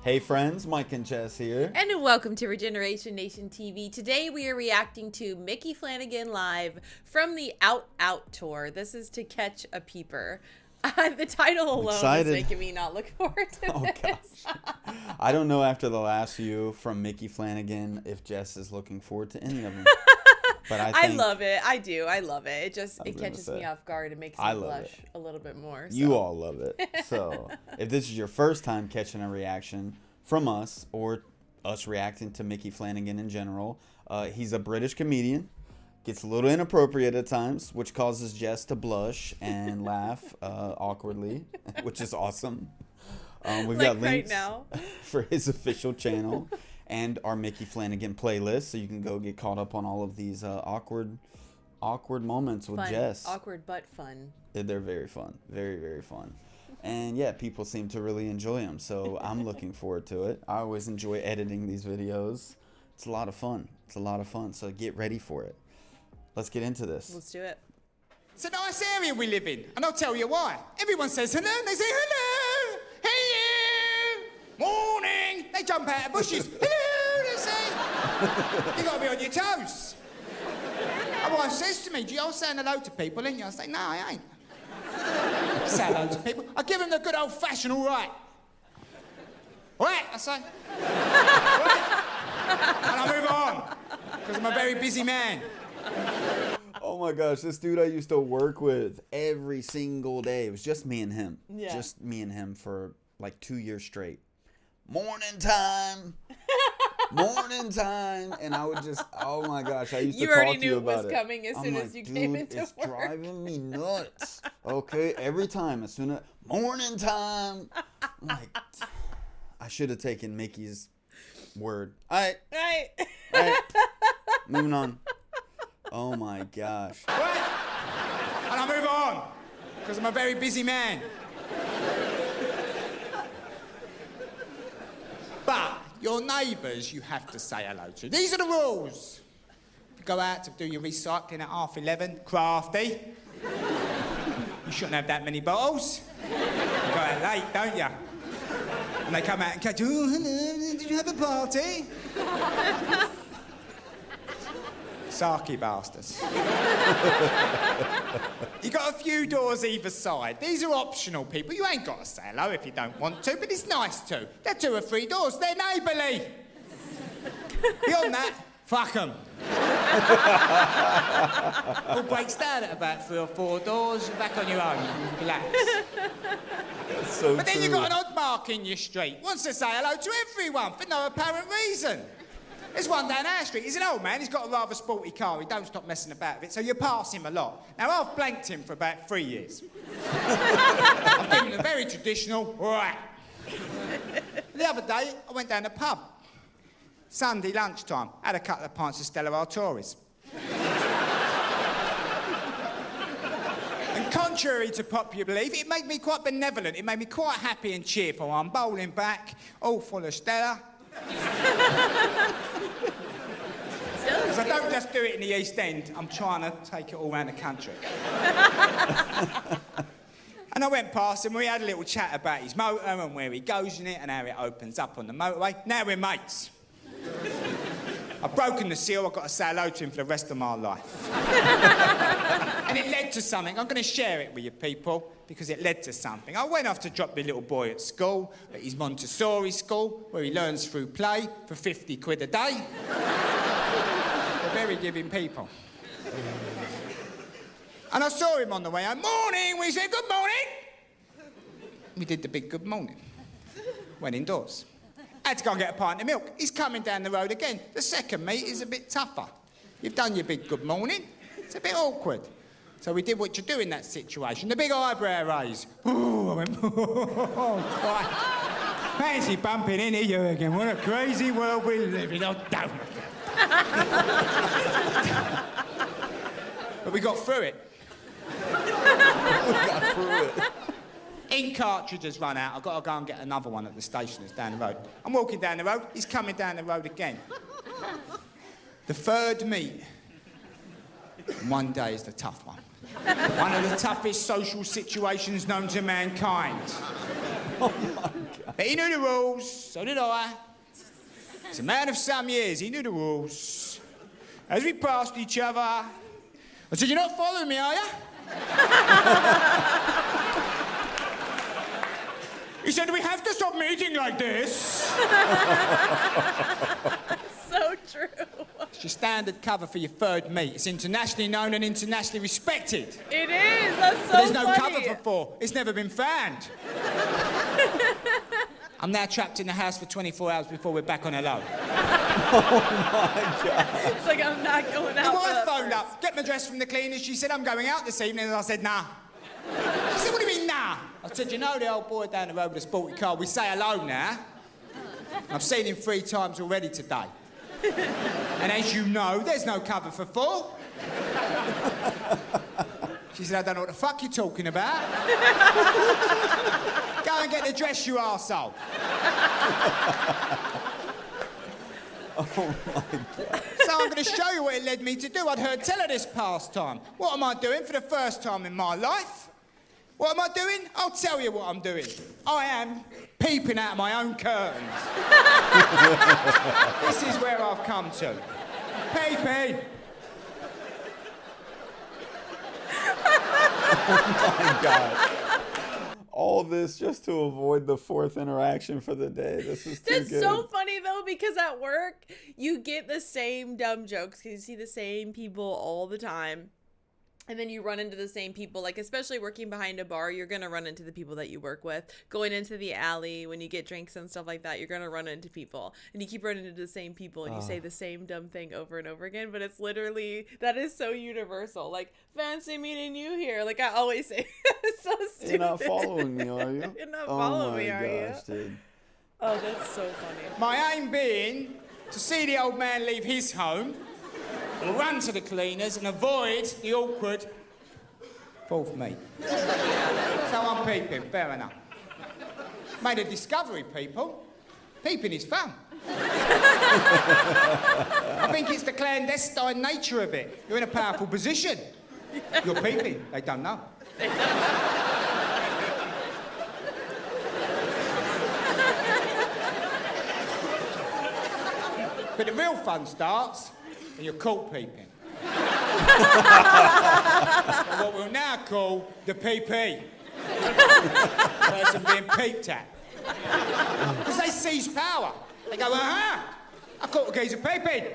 Hey friends, Mike and Jess here. And welcome to Regeneration Nation TV. Today we are reacting to Micky Flanagan live from the Out Out tour. This is To Catch a Peeper. The title alone is making me not look forward to this. Gosh. I don't know after the last few from Micky Flanagan if Jess is looking forward to any of them. But I love it. I do. I love it. It catches me off guard. It makes me blush a little bit more. So. You all love it. So if this is your first time catching a reaction from us or us reacting to Micky Flanagan in general, he's a British comedian. Gets a little inappropriate at times, which causes Jess to blush and laugh awkwardly, which is awesome. We've got links for his official channel and our Micky Flanagan playlist, so you can go get caught up on all of these awkward moments with Jess. Awkward but fun. They're very fun. Very, very fun. And yeah, people seem to really enjoy them, so I'm looking forward to it. I always enjoy editing these videos. It's a lot of fun. It's a lot of fun, so get ready for it. Let's get into this. Let's do it. It's a nice area we live in, and I'll tell you why. Everyone says hello, they say hello, hello, morning. They jump out of bushes, hello, they say. You got to be on your toes. My wife says to me, do you all saying hello to people, ain't you? I say, no, I ain't. I say hello to people. I give them the good old-fashioned all right. All right, I say. All right. And I move on, because I'm a very busy man. Oh my gosh, this dude I used to work with every single day. It was just me and him. Yeah. Just me and him for like 2 years straight. Morning time. Morning time. And I would just, oh my gosh, I used to talk to you about it. You already knew it was coming as soon as you came into work. It's driving me nuts. Okay, every time, as soon as, morning time. I'm like, I should have taken Micky's word. All right. Moving on. Oh my gosh. Right. And I move on, because I'm a very busy man. But your neighbours you have to say hello to. These are the rules. You go out to do your recycling at 11:30, crafty. You shouldn't have that many bottles. You go out late, don't you? And they come out and catch you, oh, hello, did you have a party? Sarky bastards. You got a few doors either side. These are optional, people. You ain't got to say hello if you don't want to, but it's nice to. They're 2 or 3 doors. They're neighbourly. Beyond that, fuck them. All breaks down at about 3 or 4 doors. You're back on your own. Relax. That's so But then true. you've got an odd mark in your street. Wants to say hello to everyone for no apparent reason. There's one down our street. He's an old man. He's got a rather sporty car. He don't stop messing about with it, so you pass him a lot. Now, I've blanked him for about 3 years. I've given him a very traditional, right. The other day, I went down the pub. Sunday lunchtime. Had a couple of pints of Stella Artois. And contrary to popular belief, it made me quite benevolent. It made me quite happy and cheerful. I'm bowling back, all full of Stella. Because I don't just do it in the East End, I'm trying to take it all around the country. And I went past him, we had a little chat about his motor and where he goes in it and how it opens up on the motorway. Now we're mates. I've broken the seal, I've got to say hello to him for the rest of my life. And it led to something. I'm going to share it with you people, because it led to something. I went off to drop my little boy at school, at his Montessori school, where he learns through play for 50 quid a day. They're very giving people. And I saw him on the way home. Morning! We said, good morning! We did the big good morning. Went indoors. Had to go and get a pint of milk. He's coming down the road again. The second meet is a bit tougher. You've done your big good morning. It's a bit awkward. So we did what you do in that situation. The big eyebrow raise. Ooh, I went, oh, Christ. Fancy bumping into you again. What a crazy world we live in. Oh, don't. But we got through it. Ink cartridges run out. I've got to go and get another one at the station that's down the road. I'm walking down the road. He's coming down the road again. The third meet. One day is the tough one. One of the toughest social situations known to mankind. Oh my But he knew the rules, so did I. He's a man of some years, he knew the rules. As we passed each other, I said, "You're not following me, are you?" He said, "Do we have to stop meeting like this?" So true. It's your standard cover for your third meet. It's internationally known and internationally respected. It is. That's so But there's no funny. cover for 4. It's never been found. I'm now trapped in the house for 24 hours before we're back on alone. It's like I'm not going out. My for wife that phoned first. up, get my dress from the cleaners. She said, "I'm going out this evening." And I said, "Nah." She said, "What do you mean, nah?" I said, "You know the old boy down the road with the sporty car? We say hello now. I've seen him 3 times already today. And as you know, there's no cover for 4. She said, "I don't know what the fuck you're talking about." Go and get the dress, you arsehole. Oh my God. So I'm going to show you what it led me to do. I'd heard tell of this pastime. What am I doing for the first time in my life? What am I doing? I'll tell you what I'm doing. I am peeping out of my own curtains. This is where I've come to. Peeping. Oh my God. All this just to avoid the 4th interaction for the day. This is too That's good. so funny though, because at work you get the same dumb jokes because you see the same people all the time. And then you run into the same people, like especially working behind a bar, you're going to run into the people that you work with. Going into the alley, when you get drinks and stuff like that, you're going to run into people. And you keep running into the same people and you say the same dumb thing over and over again. But it's literally, that is so universal. Like, fancy meeting you here. Like I always say, it's so stupid. You're not following me, are you? You're not following me, are you? Oh my gosh, dude. Oh, that's so funny. My aim being to see the old man leave his home, run to the cleaners and avoid the awkward 4th meet. So I'm peeping, fair enough. Made a discovery, people. Peeping is fun. I think it's the clandestine nature of it. You're in a powerful position. You're peeping. They don't know. But the real fun starts when you're caught peeping. What we'll now call the PP. Person being peeped at. Because they seize power. They go, "Uh-huh, I caught a geezer peeping."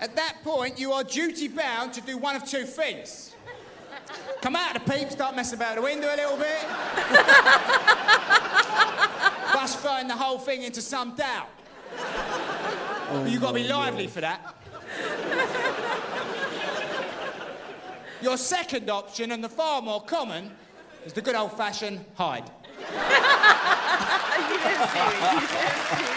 At that point, you are duty-bound to do one of 2 things. Come out of the peep, start messing about the window a little bit. Thus throwing the whole thing into some doubt. But you've got to be lively for that. Your second option, and the far more common, is the good old-fashioned hide. You didn't see me. You didn't see me.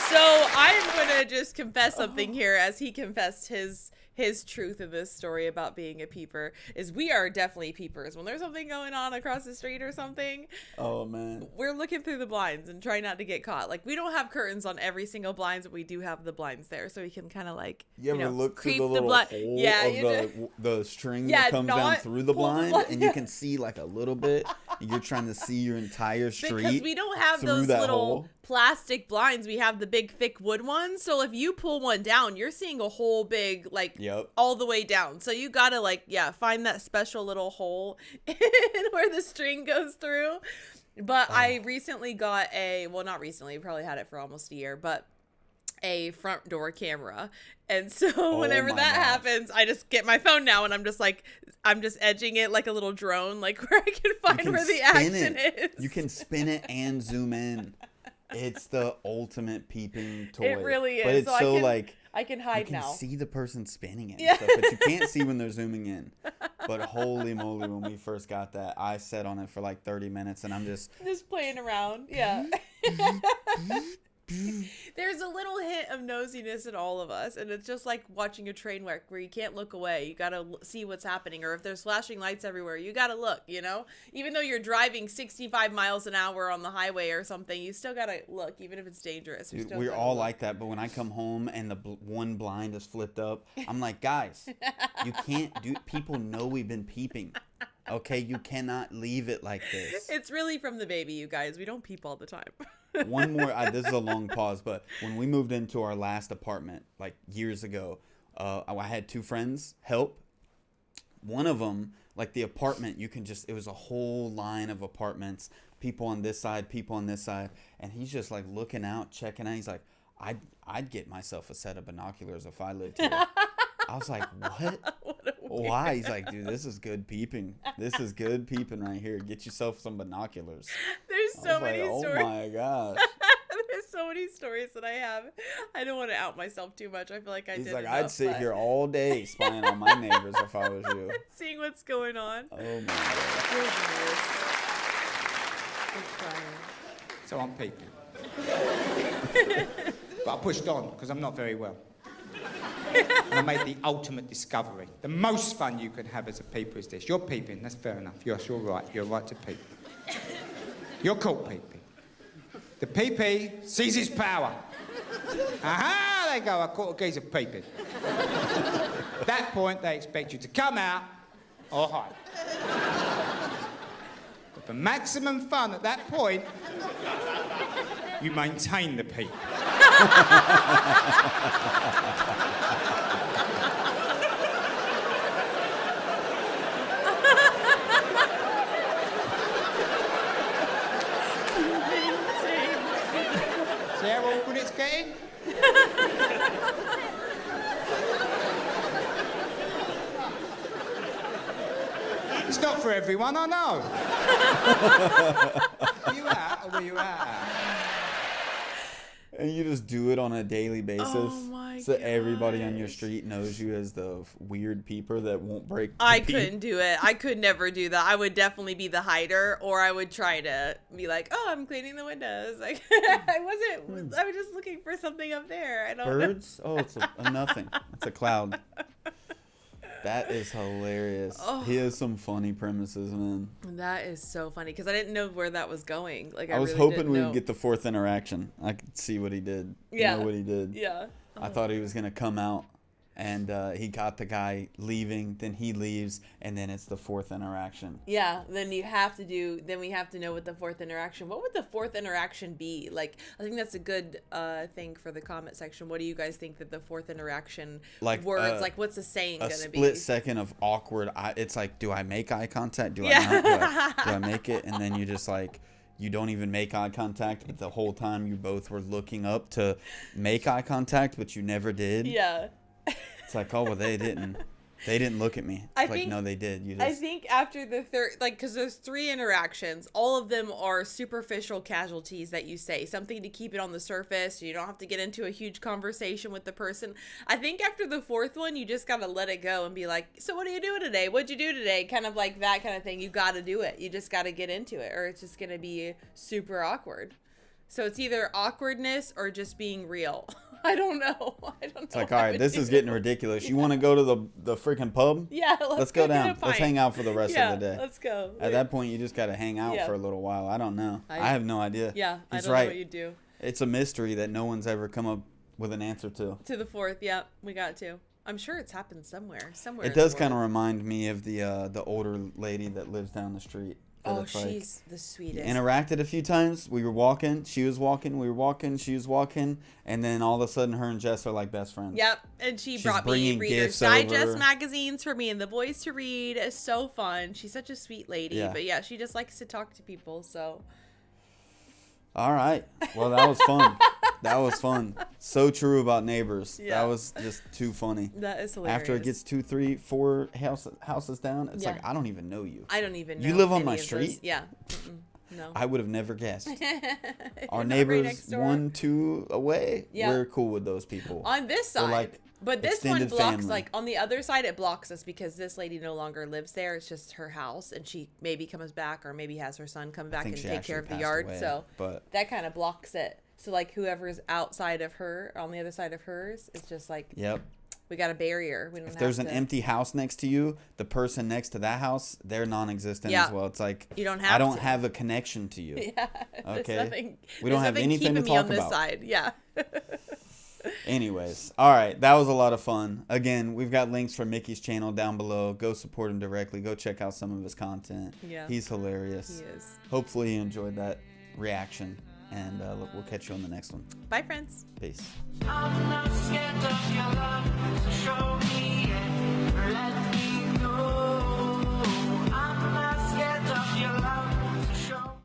So I'm gonna just confess something here, as he confessed his truth in this story about being a peeper. Is we are definitely peepers. When there's something going on across the street or something, Oh man. we're looking through the blinds and try not to get caught. Like, we don't have curtains on every single blinds, but we do have the blinds there, so we can kind of like You ever look through creep the little blind. hole Yeah, of you the string Yeah, that comes down not through the pull the blind, blind. and you can see like a little bit, and you're trying to see your entire street Because we don't have through those that little hole. plastic blinds. We have the big thick wood ones. So if you pull one down, you're seeing a whole big, like, Yep. all the way down. So you gotta, like, find that special little hole where the string goes through. But I recently got not recently, probably had it for almost a year, but a front door camera. And so whenever my that gosh. happens, I just get my phone now and I'm just edging it like a little drone, like where I can find where the spin action it. is. You can spin it and zoom in. It's the ultimate peeping toy. It really is. But it's So I can you hide can now. see the person spinning it, Yeah. and stuff, but you can't see when they're zooming in. But holy moly, when we first got that, I sat on it for like 30 minutes, and I'm just playing around. Yeah. There's a little hint of nosiness in all of us, and it's just like watching a train wreck where you can't look away. You gotta see what's happening, or if there's flashing lights everywhere, you gotta look, even though you're driving 65 miles an hour on the highway or something, you still gotta look, even if it's dangerous. Dude, we're all like that, but when I come home and the one blind is flipped up, I'm like, guys, you can't do. People know we've been peeping. Okay, you cannot leave it like this. It's really from the baby, you guys. We don't peep all the time. One more, this is a long pause, but when we moved into our last apartment, like years ago, I had 2 friends help. One of them, like the apartment, it was a whole line of apartments, people on this side, people on this side, and he's just like looking out, checking out. He's like, I'd get myself a set of binoculars if I lived here. I was like, what? Why? He's like, dude, this is good peeping. This is good peeping right here. Get yourself some binoculars. There's so many stories. Oh my gosh. There's so many stories that I have. I don't want to out myself too much. I feel like He's did like, enough, I'd sit here all day spying on my neighbors if I was you. Seeing what's going on. Oh my god. So I'm peeping. But I pushed on because I'm not very well. And I made the ultimate discovery. The most fun you can have as a peeper is this. You're peeping, that's fair enough. Yes, you're right. You're right to peep. You're caught peeping. The peepee sees his power. Aha, they go, I caught a geezer peeping. At that point, they expect you to come out or hide. But for maximum fun at that point, you maintain the peep. See how awkward it's getting? It's not for everyone, I know. Were you out or were you out? And you just do it on a daily basis. Oh my so everybody on your street knows you as the weird peeper that won't break the I peep. couldn't do it. I could never do that. I would definitely be the hider, or I would try to be like, oh, I'm cleaning the windows. Like, I was just looking for something up there. I don't Birds? Oh, it's a nothing. It's a cloud. That is hilarious. Oh. He has some funny premises, man. That is so funny because I didn't know where that was going. Like, I was really hoping didn't we know. would get the 4th interaction. I could see what he did. Yeah. Know what he did. Yeah. I thought he was going to come out and he got the guy leaving, then he leaves, and then it's the 4th interaction. Yeah, then we have to know what the 4th interaction, what would the 4th interaction be? Like, I think that's a good thing for the comment section. What do you guys think that the 4th interaction words, like what's the saying going to be? A split second of awkward, it's like, do I make eye contact? Do I not? Do I make it? And then you just like, you don't even make eye contact, but the whole time you both were looking up to make eye contact, but you never did. Yeah. It's like, oh, well, they didn't look at me. It's like, no, they did. You just... I think after the 3rd, like, because there's 3 interactions, all of them are superficial casualties that you say, something to keep it on the surface. You don't have to get into a huge conversation with the person. I think after the 4th one, you just got to let it go and be like, so what are you doing today? What'd you do today? Kind of like that kind of thing. You got to do it. You just got to get into it, or it's just going to be super awkward. So it's either awkwardness or just being real. I don't know. It's like, all right, this is getting ridiculous. You want to go to the freaking pub? Yeah, let's go down. Let's hang out for the rest of the day. Let's go. At that point, you just got to hang out for a little while. I don't know. I have no idea. Yeah, He's I don't right. know what you do. It's a mystery that no one's ever come up with an answer to. To the 4th, yeah, we got to. I'm sure it's happened somewhere. It does kind of remind me of the older lady that lives down the street. Oh, she's the sweetest. Interacted a few times. We were walking. She was walking. We were walking. She was walking. And then all of a sudden, her and Jess are like best friends. Yep. And she's brought me Reader's Digest magazines for me and the boys to read. It's so fun. She's such a sweet lady. Yeah. But yeah, she just likes to talk to people. So. All right. Well, that was fun. That was fun. So true about neighbors. Yeah. That was just too funny. That is hilarious. After it gets 2, 3, 4 houses down, it's like, I don't even know you. I don't even know. You live on my street? Yeah. No. I would have never guessed. Our neighbors, 1, 2 away, we're cool with those people. On this side. Like, but this one blocks, family. like, on the other side, it blocks us because this lady no longer lives there. It's just her house, and she maybe comes back or maybe has her son come back and take care of the yard. Away, so but that kind of blocks it. So, like, whoever's outside of her, on the other side of hers, it's just like, yep. We got a barrier. We don't if there's an empty house next to you, the person next to that house, they're non-existent as well. It's like, you don't have I don't have a connection to you. Yeah. Okay. Nothing, we don't have anything to talk on this about. Side. Yeah. Anyways, all right, that was a lot of fun. Again, we've got links for Micky's channel down below. Go support him directly. Go check out some of his content. Yeah. He's hilarious. He is. Hopefully you enjoyed that reaction, and we'll catch you on the next one. Bye, friends. Peace. I'm not scared of your love, so show me it.